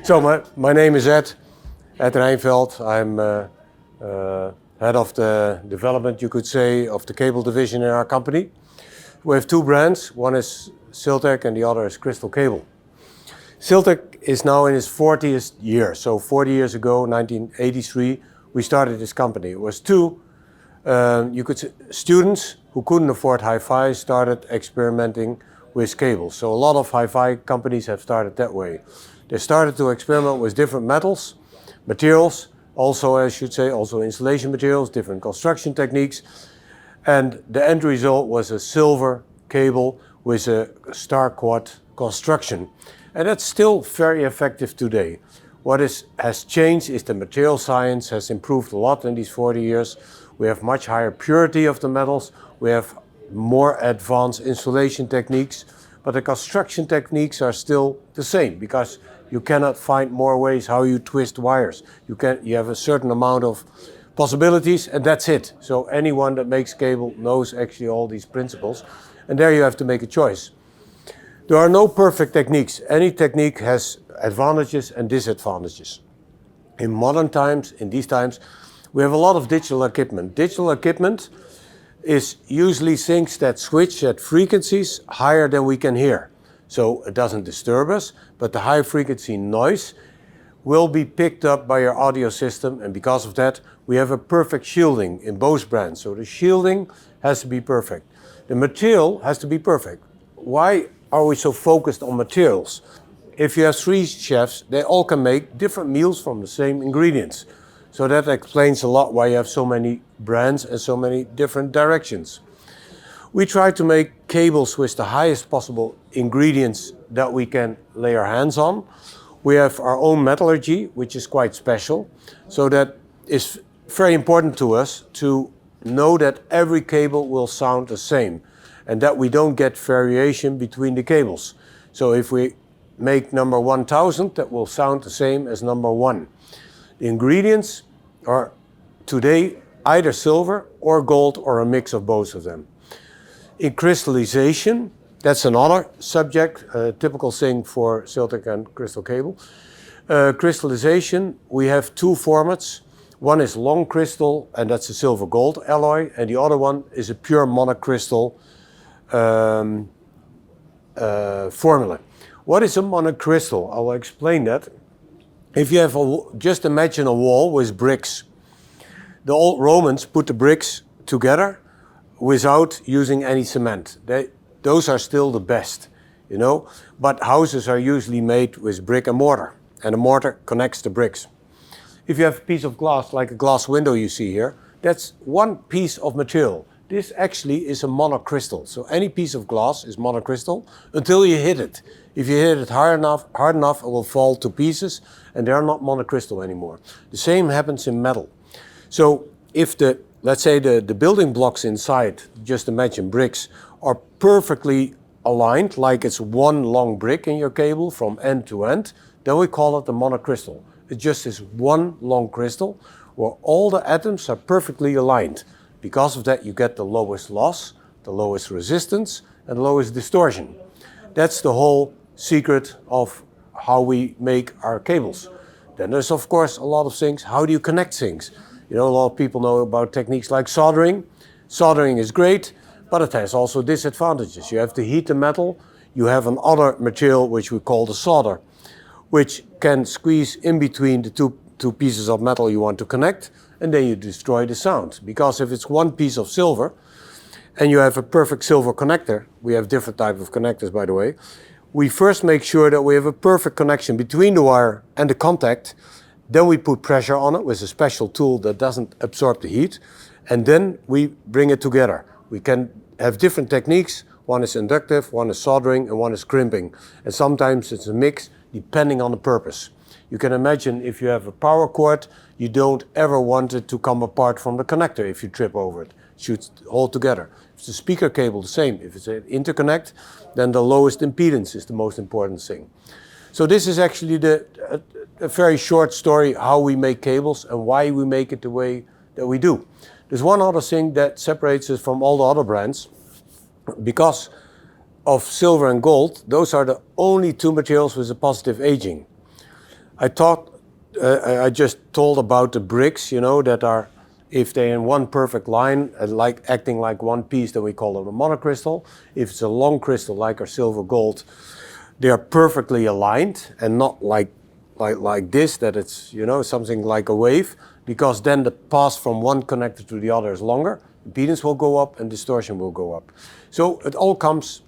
So my name is Edwin Rynveld. I'm head of the development, you could say, of the cable division in our company. We have two brands. One is Siltech and the other is Crystal Cable. Siltech is now in its 40th year. So 40 years ago, 1983, we started this company. It was two students who couldn't afford hi-fi started experimenting with cables. So a lot of hi-fi companies have started that way. They started to experiment with different materials, also I should say, also insulation materials, different construction techniques. And the end result was a silver cable with a star quad construction. And that's still very effective today. What has changed is the material science has improved a lot in these 40 years. We have much higher purity of the metals. We have more advanced insulation techniques, but the construction techniques are still the same because you cannot find more ways how you twist wires. You have a certain amount of possibilities and that's it. So anyone that makes cable knows actually all these principles, and there you have to make a choice. There are no perfect techniques. Any technique has advantages and disadvantages. In modern times, in these times, we have a lot of digital equipment. Digital equipment is usually things that switch at frequencies higher than we can hear. So it doesn't disturb us, but the high frequency noise will be picked up by your audio system, and because of that, we have a perfect shielding in both brands. So the shielding has to be perfect. The material has to be perfect. Why are we so focused on materials? If you have three chefs, they all can make different meals from the same ingredients. So that explains a lot why you have so many brands and so many different directions. We try to make cables with the highest possible ingredients that we can lay our hands on. We have our own metallurgy, which is quite special. So that is very important to us to know that every cable will sound the same and that we don't get variation between the cables. So if we make number 1000, that will sound the same as number 1. The ingredients are today either silver or gold or a mix of both of them. In crystallization, that's another subject, a typical thing for Siltech and Crystal Cable. Crystallization, we have two formats. One is long crystal, and that's a silver gold alloy, and the other one is a pure monocrystal formula. What is a monocrystal? I will explain that. If you have just imagine a wall with bricks. The old Romans put the bricks together without using any cement. Those are still the best, you know. But houses are usually made with brick and mortar the mortar connects the bricks. If you have a piece of glass, like a glass window you see here, that's one piece of material. This actually is a monocrystal. So any piece of glass is monocrystal until you hit it. If you hit it hard enough, it will fall to pieces and they're not monocrystal anymore. The same happens in metal. So if let's say the building blocks inside, just imagine bricks, are perfectly aligned, like it's one long brick in your cable from end to end, then we call it a monocrystal. It just is one long crystal where all the atoms are perfectly aligned. Because of that, you get the lowest loss, the lowest resistance, and the lowest distortion. That's the whole secret of how we make our cables. Then there's of course a lot of things. How do you connect things? You know, a lot of people know about techniques like soldering. Soldering is great, but it has also disadvantages. You have to heat the metal. You have another material which we call the solder, which can squeeze in between the two pieces of metal you want to connect, and then you destroy the sound. Because if it's one piece of silver and you have a perfect silver connector, we have different types of connectors by the way, we first make sure that we have a perfect connection between the wire and the contact. Then we put pressure on it with a special tool that doesn't absorb the heat, and then we bring it together. We can have different techniques. One is inductive, one is soldering, and one is crimping. And sometimes it's a mix depending on the purpose. You can imagine if you have a power cord, you don't ever want it to come apart from the connector if you trip over it. It should hold together. If it's a speaker cable, the same. If it's an interconnect, then the lowest impedance is the most important thing. So this is actually a very short story how we make cables and why we make it the way that we do. There's one other thing that separates us from all the other brands. Because of silver and gold, those are the only two materials with a positive aging. I just told about the bricks, you know, that are, if they're in one perfect line, like acting like one piece, then we call them a monocrystal. If it's a long crystal like our silver gold, they are perfectly aligned and not like this, that it's, you know, something like a wave, because then the path from one connector to the other is longer. Impedance will go up and distortion will go up. So it all comes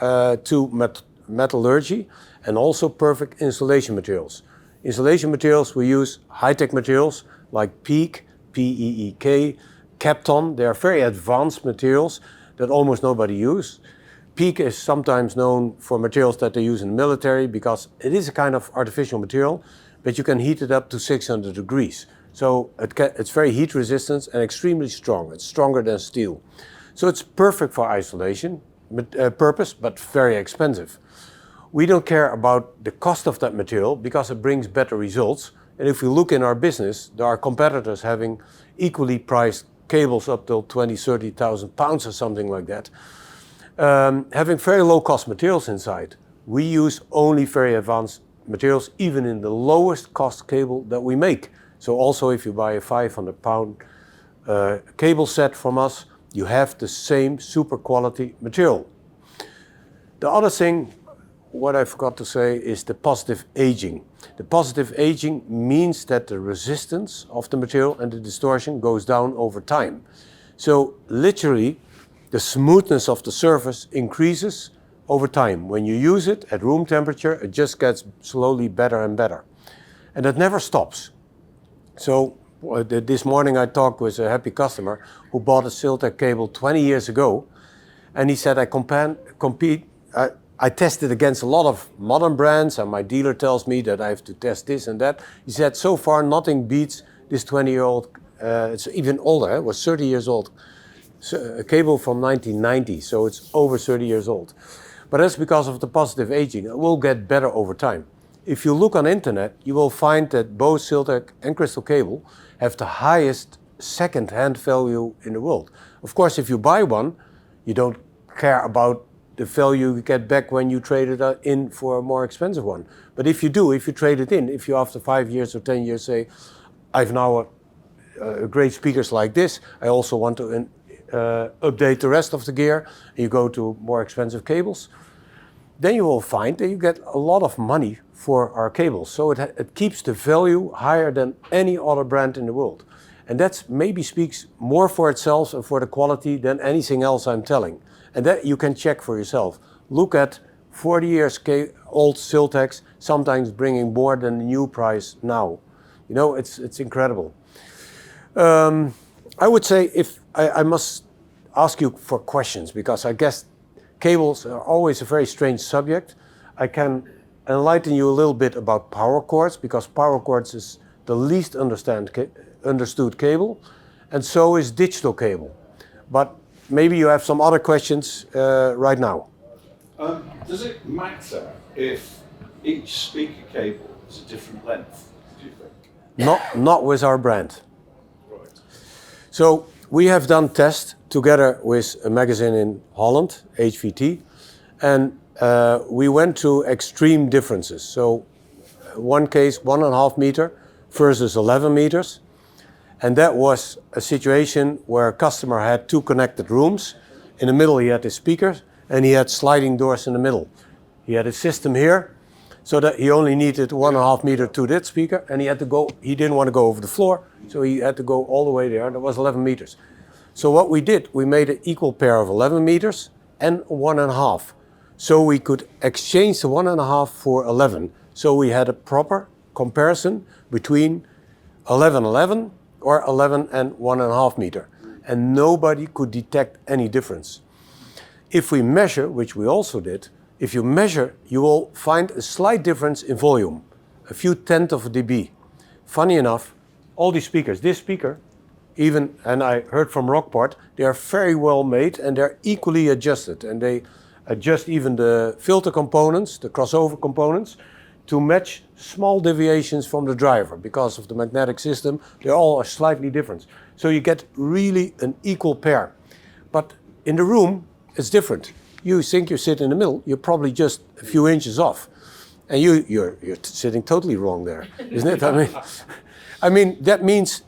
to metallurgy and also perfect insulation materials. Insulation materials, we use high-tech materials like PEEK, P-E-E-K, Kapton. They are very advanced materials that almost nobody uses. PEEK is sometimes known for materials that they use in the military because it is a kind of artificial material, but you can heat it up to 600 degrees. So it's very heat resistant and extremely strong. It's stronger than steel. So it's perfect for isolation purpose, but very expensive. We don't care about the cost of that material because it brings better results. And if we look in our business, there are competitors having equally priced cables up till 20,000, 30,000 pounds or something like that. Having very low cost materials inside. We use only very advanced materials, even in the lowest cost cable that we make. So also if you buy a 500 pound cable set from us, you have the same super quality material. The other thing, what I forgot to say, is the positive aging. The positive aging means that the resistance of the material and the distortion goes down over time. So literally, the smoothness of the surface increases over time. When you use it at room temperature, it just gets slowly better and better. And that never stops. So this morning I talked with a happy customer who bought a Siltech cable 20 years ago. And he said, I tested against a lot of modern brands, and my dealer tells me that I have to test this and that. He said, so far nothing beats this 20-year-old, it's even older, it was 30 years old. A cable from 1990, so it's over 30 years old. But that's because of the positive aging. It will get better over time. If you look on internet, you will find that both Siltech and Crystal Cable have the highest second-hand value in the world. Of course, if you buy one, you don't care about the value you get back when you trade it in for a more expensive one. But if you do, if you trade it in, if you after 5 years or 10 years say, I've now great speakers like this, I also want to update the rest of the gear, and you go to more expensive cables, then you will find that you get a lot of money for our cables. So it keeps the value higher than any other brand in the world. And that maybe speaks more for itself and for the quality than anything else I'm telling. And that you can check for yourself. Look at 40 years old Siltechs, sometimes bringing more than the new price now. You know, it's incredible. I would say if I must ask you for questions, because I guess cables are always a very strange subject. I can enlighten you a little bit about power cords, because power cords is the least understood cable, and so is digital cable. But maybe you have some other questions right now. Does it matter if each speaker cable is a different length, do you think? Not with our brand. Right. So we have done tests together with a magazine in Holland, HVT, and we went to extreme differences. So one case, 1.5 meter versus 11 meters. And that was a situation where a customer had 2 connected rooms. In the middle he had his speakers, and he had sliding doors in the middle. He had a system here, so that he only needed 1.5 meter to that speaker, and he didn't want to go over the floor, so he had to go all the way there, and it was 11 meters. So what we did, we made an equal pair of 11 meters and 1.5. So we could exchange the 1.5 for 11. So we had a proper comparison between 11 or 11 and 1.5 meter. And nobody could detect any difference. If we measure, which we also did, if you measure, you will find a slight difference in volume, a few tenths of a dB. Funny enough, all these speakers, this speaker, even, and I heard from Rockport, they are very well made and they're equally adjusted, and they adjust even the filter components, the crossover components, to match small deviations from the driver. Because of the magnetic system, they all are slightly different. So you get really an equal pair. But in the room, it's different. You think you sit in the middle, you're probably just a few inches off. And you're sitting totally wrong there, isn't it? I mean, that means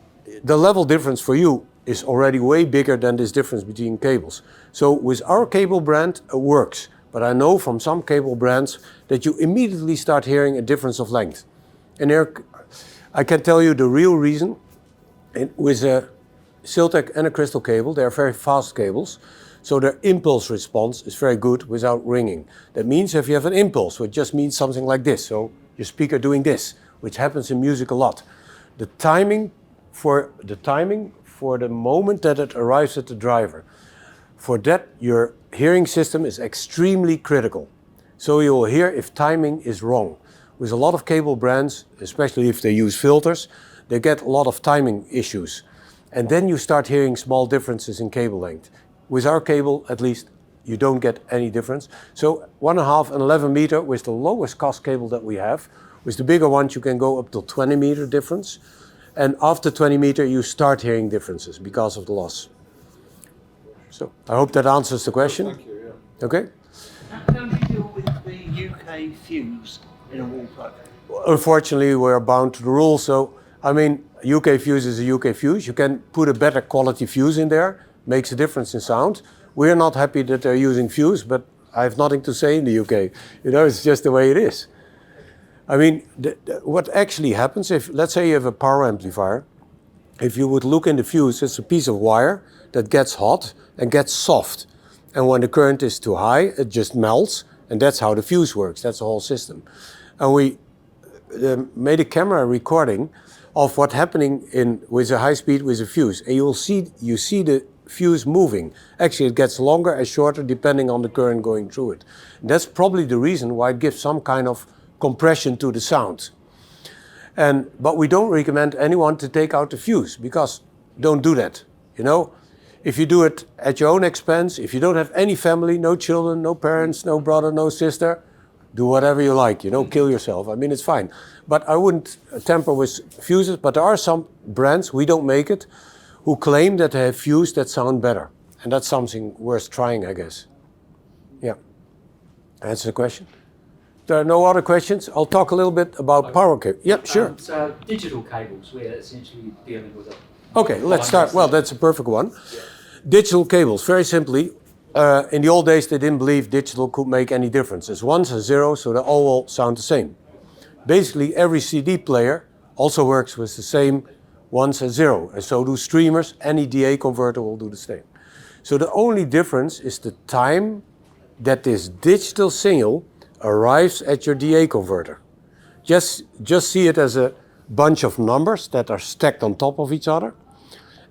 the level difference for you is already way bigger than this difference between cables. So with our cable brand, it works. But I know from some cable brands that you immediately start hearing a difference of length. And there, I can tell you the real reason. With a Siltech and a crystal cable, they are very fast cables. So their impulse response is very good without ringing. That means if you have an impulse, which just means something like this. So your speaker doing this, which happens in music a lot. The timing for the moment that it arrives at the driver, for that your hearing system is extremely critical. So you will hear if timing is wrong. With a lot of cable brands, especially if they use filters, they get a lot of timing issues. And then you start hearing small differences in cable length. With our cable, at least, you don't get any difference. So 1.5 and 11 meter with the lowest cost cable that we have. With the bigger ones, you can go up to 20 meter difference. And after 20 meter, you start hearing differences because of the loss. So I hope that answers the question. Thank you, yeah. Okay? How do you deal with the UK fuse in a wall plug? Unfortunately, we're bound to the rules. So, I mean, UK fuse is a UK fuse. You can put a better quality fuse in there. Makes a difference in sound. We're not happy that they're using fuse, but I have nothing to say in the UK. You know, it's just the way it is. I mean, what actually happens if, let's say you have a power amplifier, if you would look in the fuse, it's a piece of wire that gets hot and gets soft. And when the current is too high, it just melts, and that's how the fuse works. That's the whole system. And we made a camera recording of what's happening with a high speed with a fuse. And you see the fuse moving. Actually, it gets longer and shorter depending on the current going through it. And that's probably the reason why it gives some kind of compression to the sound. But we don't recommend anyone to take out the fuse, because don't do that. You know, if you do it at your own expense, if you don't have any family, no children, no parents, no brother, no sister, do whatever you like, you know, kill yourself. I mean, it's fine. But I wouldn't tamper with fuses, but there are some brands, we don't make it, who claim that they have fuses that sound better. And that's something worth trying, I guess. Yeah. Answer the question? There are no other questions? I'll talk a little bit about power cables. Yep, sure. So digital cables, we're essentially dealing with Okay, let's start. Well, that's a perfect one. Yeah. Digital cables, very simply. In the old days, they didn't believe digital could make any difference. It's ones and zeros, so they all will sound the same. Basically, every CD player also works with the same ones and zero, and so do streamers. Any DA converter will do the same. So the only difference is the time that this digital signal arrives at your DA converter. Just see it as a bunch of numbers that are stacked on top of each other,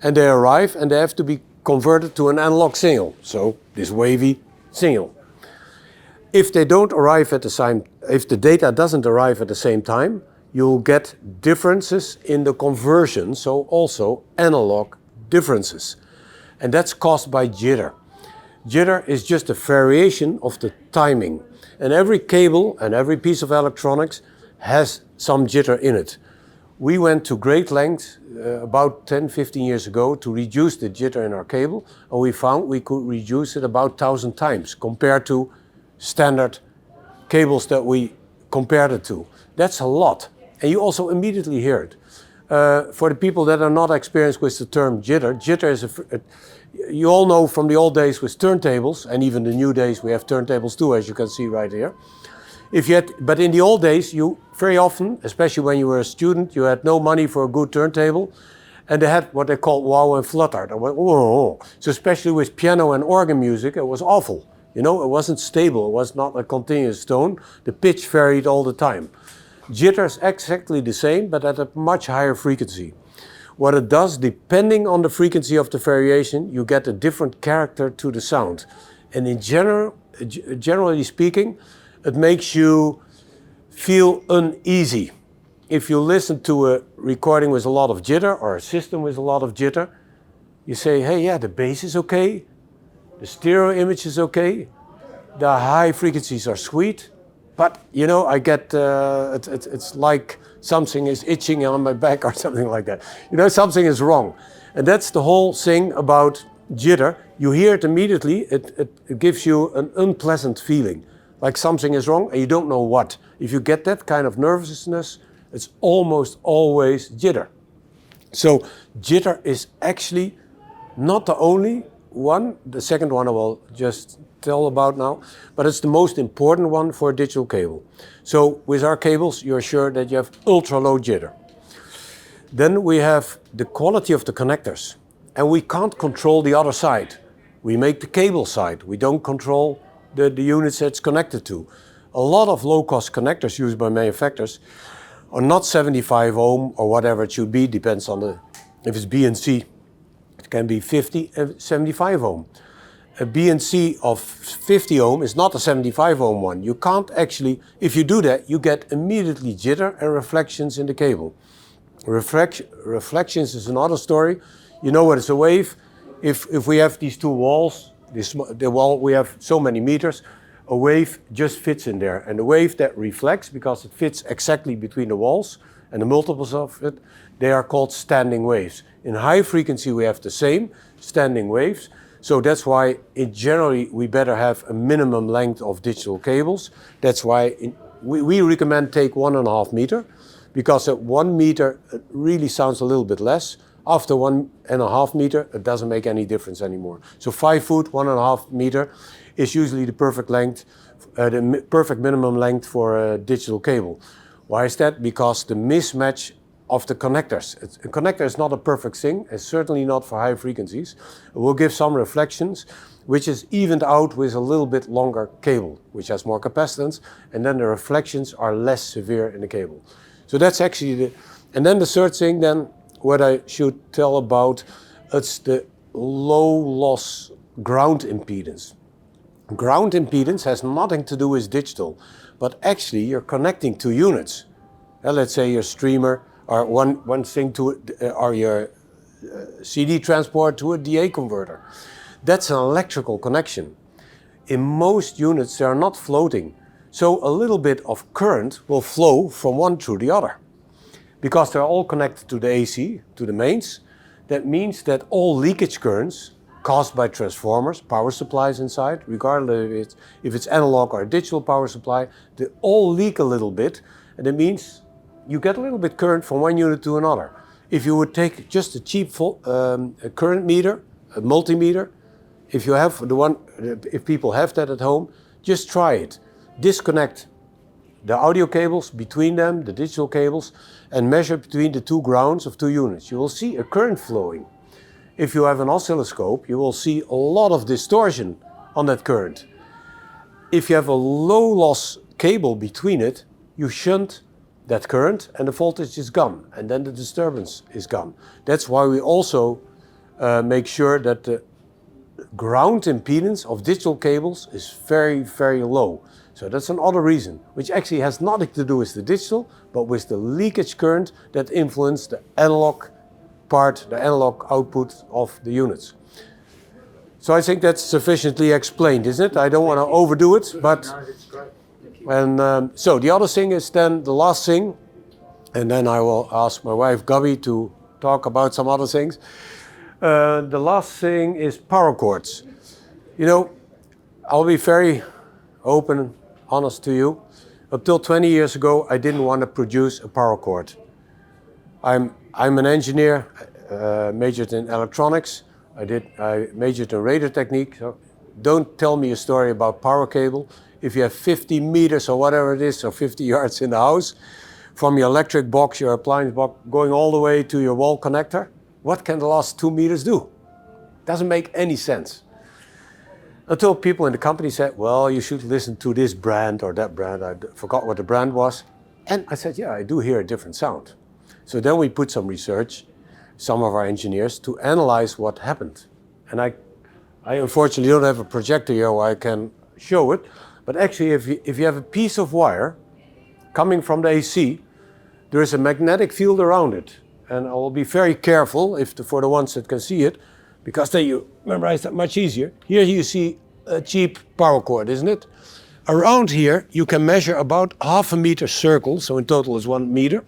and they arrive and they have to be converted to an analog signal, so this wavy signal. If they don't arrive at the same, if the data doesn't arrive at the same time, you'll get differences in the conversion, so also analog differences. And that's caused by jitter. Jitter is just a variation of the timing. And every cable and every piece of electronics has some jitter in it. We went to great lengths about 10-15 years ago to reduce the jitter in our cable, and we found we could reduce it about 1,000 times compared to standard cables that we compared it to. That's a lot, and you also immediately hear it. For the people that are not experienced with the term jitter, jitter is you all know from the old days with turntables, and even the new days we have turntables too, as you can see right here. But in the old days, you very often, especially when you were a student, you had no money for a good turntable, and they had what they called wow and flutter. So especially with piano and organ music, it was awful. You know, it wasn't stable, it was not a continuous tone. The pitch varied all the time. Jitter is exactly the same, but at a much higher frequency. What it does, depending on the frequency of the variation, you get a different character to the sound. And in generally speaking, it makes you feel uneasy. If you listen to a recording with a lot of jitter or a system with a lot of jitter, you say, hey, yeah, the bass is okay, the stereo image is okay, the high frequencies are sweet, but you know, I get, it's like something is itching on my back or something like that. You know, something is wrong. And that's the whole thing about jitter. You hear it immediately, it gives you an unpleasant feeling. like something is wrong and you don't know what. If you get that kind of nervousness, it's almost always jitter. So jitter is actually not the only one, the second one I will just tell about now, but it's the most important one for a digital cable. So with our cables, you're sure that you have ultra low jitter. Then we have the quality of the connectors, and we can't control the other side. We make the cable side. We don't control the units it's connected to. A lot of low-cost connectors used by manufacturers are not 75 ohm or whatever it should be, depends on if it's B and C, it can be 50 and 75 ohm. A B and C of 50 ohm is not a 75 ohm one. You can't actually, if you do that, you get immediately jitter and reflections in the cable. Reflections is another story. You know what is a wave? If we have these two walls, the wall, we have so many meters, a wave just fits in there. And the wave that reflects, because it fits exactly between the walls and the multiples of it, they are called standing waves. In high frequency we have the same standing waves. So that's why generally we better have a minimum length of digital cables. That's why we recommend take 1.5 meter, because at 1 meter it really sounds a little bit less. After 1.5 meter, it doesn't make any difference anymore. So 5 foot, 1.5 meter is usually the perfect length, the perfect minimum length for a digital cable. Why is that? Because the mismatch of the connectors. A connector is not a perfect thing, it's certainly not for high frequencies. It will give some reflections, which is evened out with a little bit longer cable, which has more capacitance, and then the reflections are less severe in the cable. So that's actually and then the third thing then, what I should tell about, it's the low loss ground impedance. Ground impedance has nothing to do with digital, but actually you're connecting two units. Let's say your streamer, or one thing to or your CD transport to a DA converter. That's an electrical connection. In most units they are not floating, so a little bit of current will flow from one through the other. Because they're all connected to the AC, to the mains, that means that all leakage currents caused by transformers, power supplies inside, regardless if it's analog or digital power supply, they all leak a little bit, and it means you get a little bit current from one unit to another. If you would take just a cheap a current meter, a multimeter, if you have if people have that at home, just try it. Disconnect the audio cables between them, the digital cables, and measure between the two grounds of two units. You will see a current flowing. If you have an oscilloscope, you will see a lot of distortion on that current. If you have a low loss cable between it, you shunt that current and the voltage is gone, and then the disturbance is gone. That's why we also make sure that the ground impedance of digital cables is very, very low. So that's another reason, which actually has nothing to do with the digital, but with the leakage current that influence the analog part, the analog output of the units. So I think that's sufficiently explained, isn't it? I don't want to overdo it, but... No, it's great. Thank you. And so the other thing is then the last thing, and then I will ask my wife Gabby to talk about some other things. The last thing is power cords. You know, I'll be very open and honest to you. Until 20 years ago, I didn't want to produce a power cord. I'm an engineer, majored in electronics. I majored in radar technique. So don't tell me a story about power cable. If you have 50 meters or whatever it is, or 50 yards in the house, from your electric box, your appliance box, going all the way to your wall connector, what can the last 2 meters do? Doesn't make any sense. Until people in the company said, well, you should listen to this brand or that brand. I forgot what the brand was. And I said, yeah, I do hear a different sound. So then we put some research, some of our engineers, to analyze what happened. And I unfortunately don't have a projector here where I can show it. But actually, if you have a piece of wire coming from the AC, there is a magnetic field around it. And I will be very careful for the ones that can see it, because then you memorize that much easier. Here you see a cheap power cord, isn't it? Around here, you can measure about 1/2 meter circle, so in total is 1 meter.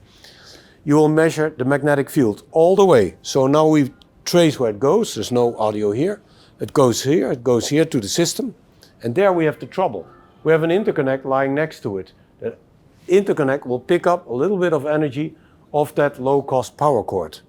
You will measure the magnetic field all the way. So now we trace where it goes. There's no audio here. It goes here to the system. And there we have the trouble. we have an interconnect lying next to it. That interconnect will pick up a little bit of energy off that low-cost power cord.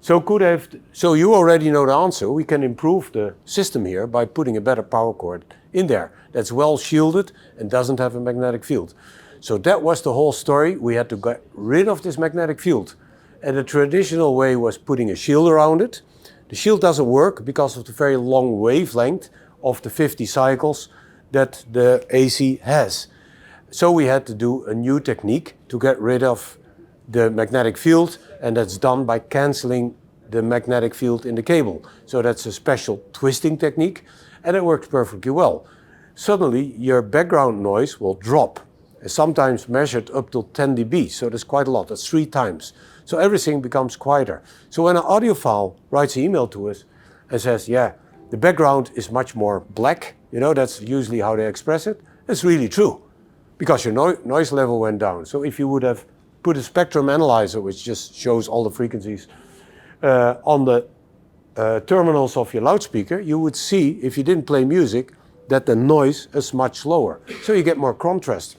So you already know the answer. We can improve the system here by putting a better power cord in there that's well shielded and doesn't have a magnetic field. So that was the whole story. We had to get rid of this magnetic field. And the traditional way was putting a shield around it. The shield doesn't work because of the very long wavelength of the 50 cycles that the AC has. So we had to do a new technique to get rid of the magnetic field, and that's done by canceling the magnetic field in the cable. So that's a special twisting technique, and it works perfectly well. Suddenly your background noise will drop, sometimes measured up to 10 dB, so that's quite a lot, that's 3 times. So everything becomes quieter. So when an audiophile writes an email to us and says, yeah, the background is much more black, you know, that's usually how they express it, it's really true, because your noise level went down. So if you would have put a spectrum analyzer, which just shows all the frequencies, on the terminals of your loudspeaker, you would see, if you didn't play music, that the noise is much lower. So you get more contrast.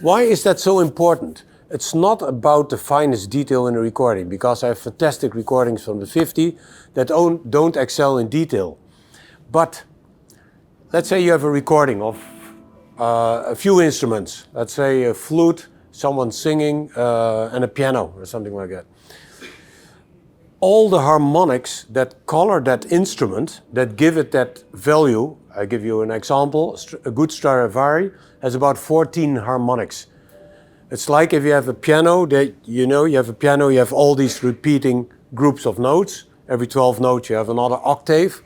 Why is that so important? It's not about the finest detail in a recording, because I have fantastic recordings from the 50 that don't excel in detail. But let's say you have a recording of a few instruments, let's say a flute, someone singing, and a piano or something like that. All the harmonics that color that instrument, that give it that value, I give you an example, a good Stradivari has about 14 harmonics. It's like if you have a piano, that you have a piano, you have all these repeating groups of notes. Every 12 notes you have another octave.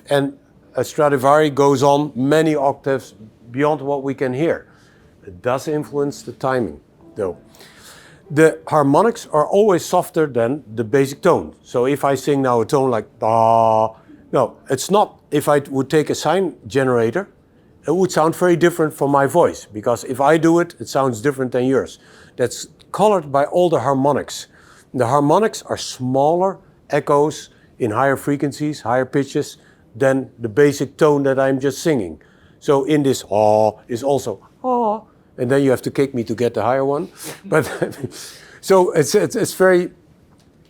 And a Stradivari goes on many octaves beyond what we can hear. It does influence the timing, though. The harmonics are always softer than the basic tone. So if I sing now a tone like da, no, it's not. If I would take a sine generator, it would sound very different from my voice, because if I do it, it sounds different than yours. That's colored by all the harmonics. The harmonics are smaller echoes in higher frequencies, higher pitches, than the basic tone that I'm just singing. So in this ah is also ah, and then you have to kick me to get the higher one. But so it's very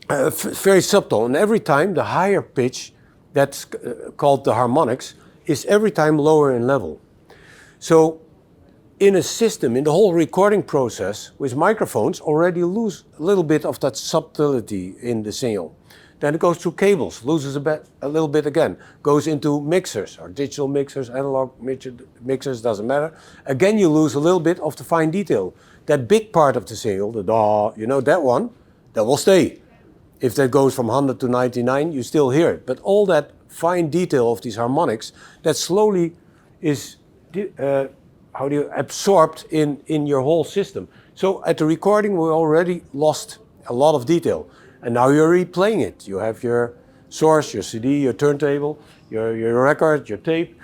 very subtle, and every time the higher pitch, that's called the harmonics, is every time lower in level. So in a system, in the whole recording process, with microphones already lose a little bit of that subtlety in the signal. Then it goes through cables, loses a little bit again, goes into mixers, or digital mixers, analog mixers, doesn't matter. Again, you lose a little bit of the fine detail. That big part of the signal, the da, you know, that one, that will stay. If that goes from 100 to 99, you still hear it. But all that fine detail of these harmonics, that slowly is absorbed in your whole system. So at the recording, we already lost a lot of detail. And now you're replaying it. You have your source, your CD, your turntable, your record, your tape.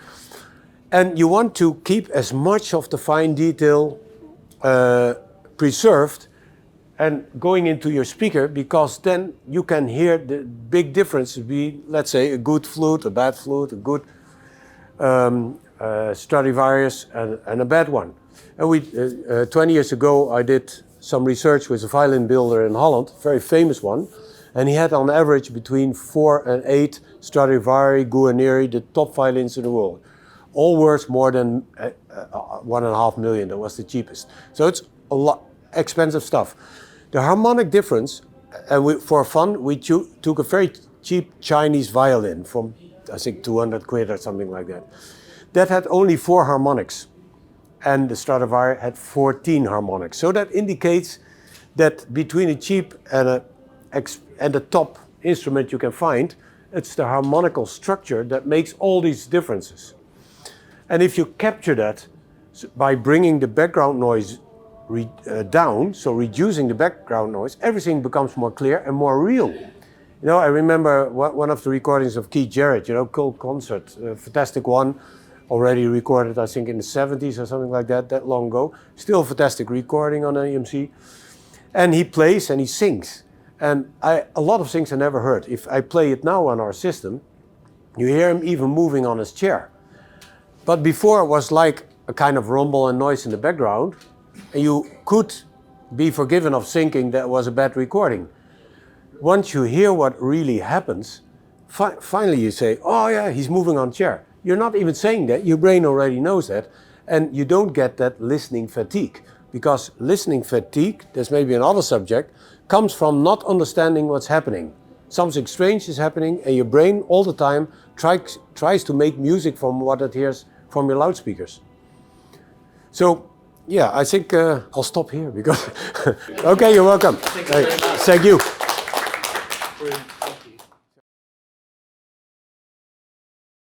And you want to keep as much of the fine detail preserved and going into your speaker, because then you can hear the big difference between, let's say, a good flute, a bad flute, a good Stradivarius and a bad one. And 20 years ago, I did some research with a violin builder in Holland, a very famous one, and he had on average between 4 and 8 Stradivari, Guarneri, the top violins in the world. All worth more than 1.5 million. That was the cheapest. So it's a lot expensive stuff. The harmonic difference, and for fun, we took a very cheap Chinese violin from, I think, 200 quid or something like that. That had only 4 harmonics, and the Stradivari had 14 harmonics. So that indicates that between a cheap and a top instrument you can find, it's the harmonical structure that makes all these differences. And if you capture that by bringing the background noise down, so reducing the background noise, everything becomes more clear and more real. You know, I remember one of the recordings of Keith Jarrett, you know, Cold Concert, a fantastic one, already recorded, I think, in the 70s or something like that, that long ago. Still a fantastic recording on AMC. And he plays and he sings. And a lot of things I never heard. If I play it now on our system, you hear him even moving on his chair. But before it was like a kind of rumble and noise in the background, and you could be forgiven of thinking that was a bad recording. Once you hear what really happens, finally you say, oh yeah, he's moving on chair. You're not even saying that, your brain already knows that, and you don't get that listening fatigue. Because listening fatigue, there's maybe another subject, comes from not understanding what's happening. Something strange is happening and your brain all the time tries to make music from what it hears from your loudspeakers. So yeah, I think I'll stop here because... Okay, you're welcome. Thank you very much. Thank you. Brilliant.